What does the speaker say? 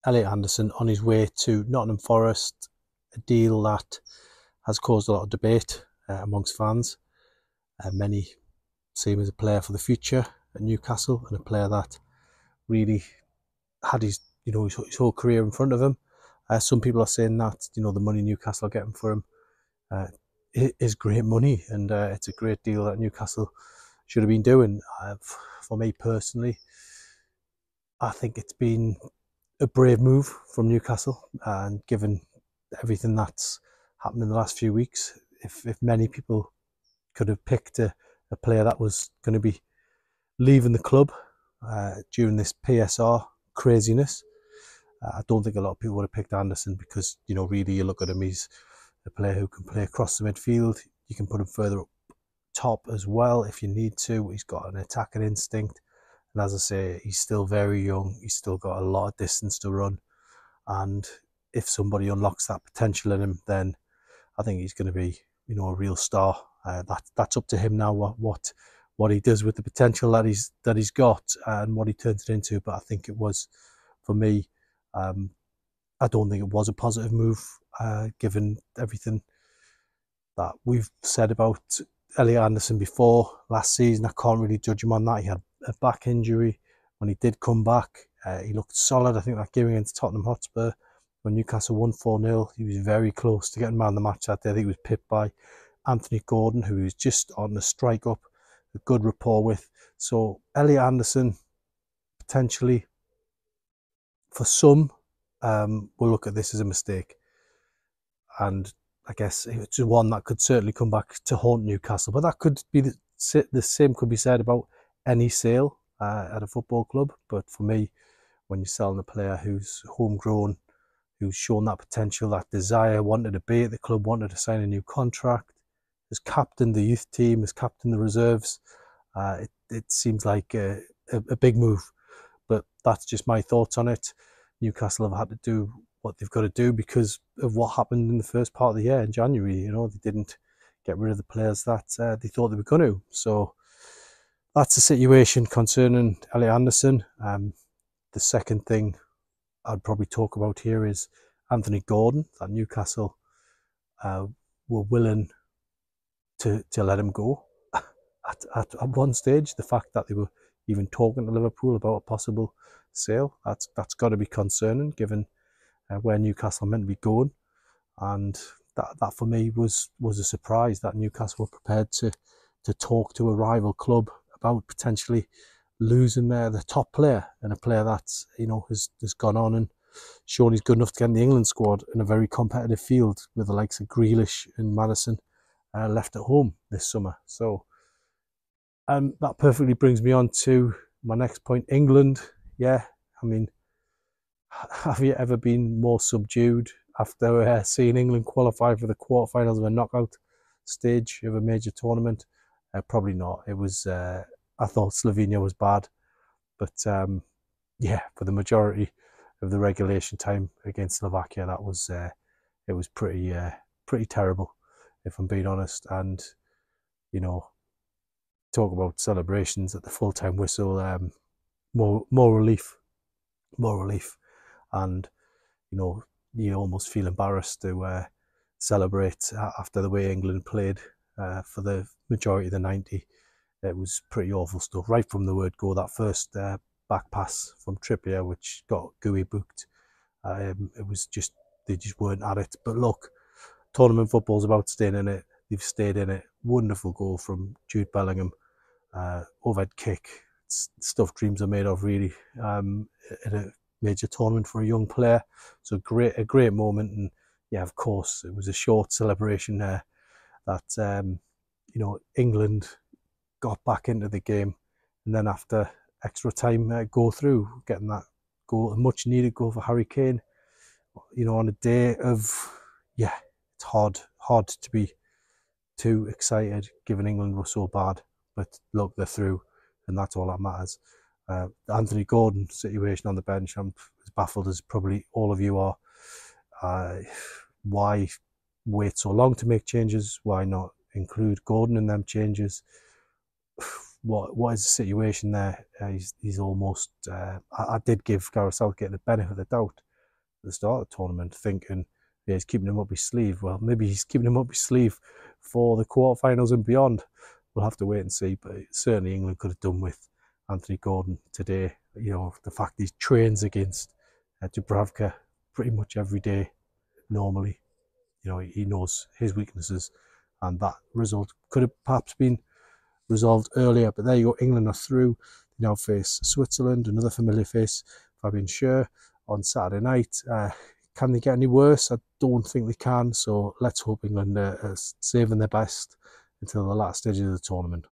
Elliot Anderson on his way to Nottingham Forest, a deal that has caused a lot of debate amongst fans. Many see him as a player for the future at Newcastle and a player that really had his whole career in front of him. Some people are saying that the money Newcastle are getting for him is great money, and it's a great deal that Newcastle should have been doing. For me personally, I think it's been a brave move from Newcastle, and given everything that's happened in the last few weeks, if many people could have picked a player that was going to be leaving the club during this PSR craziness, I don't think a lot of people would have picked Anderson, because really you look at him, he's a player who can play across the midfield. You can put him further up top as well if you need to. He's got an attacking instinct, and as I say, he's still very young. He's still got a lot of distance to run, and if somebody unlocks that potential in him, then I think he's going to be a real star. That's up to him now what he does with the potential that he's got and what he turns it into. But I think it was, for me, I don't think it was a positive move, given everything that we've said about Elliot Anderson before last season. I can't really judge him on that. He had a back injury. When he did come back, he looked solid. I think that game against Tottenham Hotspur, when Newcastle won 4-0, he was very close to getting man of the match that day. I think he was pipped by Anthony Gordon, who was just on the strike up, a good rapport with. So Elliot Anderson, potentially, for some, will look at this as a mistake, and I guess it's one that could certainly come back to haunt Newcastle. But that could be the same could be said about any sale at a football club. But for me, when you're selling a player who's homegrown, who's shown that potential, that desire, wanted to be at the club, wanted to sign a new contract, has captained the youth team, has captained the reserves, it seems like a big move. But that's just my thoughts on it. Newcastle have had to do what they've got to do because of what happened in the first part of the year in January. They didn't get rid of the players that they thought they were going to. So that's the situation concerning Elliot Anderson. The second thing I'd probably talk about here is Anthony Gordon, that Newcastle were willing to let him go at one stage. The fact that they were even talking to Liverpool about a possible sale, that's got to be concerning, given where Newcastle meant to be going. And that for me was a surprise, that Newcastle were prepared to talk to a rival club about potentially losing the top player, and a player that's has gone on and shown he's good enough to get in the England squad in a very competitive field, with the likes of Grealish and Maddison left at home this summer. So that perfectly brings me on to my next point. England, yeah, I mean, have you ever been more subdued after seeing England qualify for the quarterfinals of a knockout stage of a major tournament? Probably not. It was, I thought Slovenia was bad, but yeah, for the majority of the regulation time against Slovakia, that was it was pretty terrible, if I'm being honest. And talk about celebrations at the full-time whistle, more relief, and you almost feel embarrassed to celebrate after the way England played for the majority of the 90. It was pretty awful stuff, right from the word go. That first back pass from Trippier, which got gooey booked, it was just, they just weren't at it. But look, tournament football's about staying in it. They've stayed in it. Wonderful goal from Jude Bellingham, overhead kick. It's stuff dreams are made of, really, in a major tournament for a young player. So a great moment. And yeah, of course, it was a short celebration there that England got back into the game, and then after extra time go through, getting that goal, a much needed goal for Harry Kane, on a day of, yeah, it's hard to be too excited given England were so bad. But look, they're through, and that's all that matters. The Anthony Gordon situation on the bench, I'm as baffled as probably all of you are. Why wait so long to make changes? Why not include Gordon in them changes? What is the situation there? He's almost. I did give Gareth Southgate the benefit of the doubt the start of the tournament, thinking yeah, he's keeping him up his sleeve. Well, maybe he's keeping him up his sleeve for the quarterfinals and beyond. We'll have to wait and see, but certainly England could have done with Anthony Gordon today. You know, the fact he trains against Dubravka pretty much every day normally. You know, he knows his weaknesses, and that result could have perhaps been resolved earlier. But there you go, England are through. They now face Switzerland, another familiar face, Fabian Schär, on Saturday night. Can they get any worse? I don't think they can. So let's hope England are saving their best until the last stage of the tournament.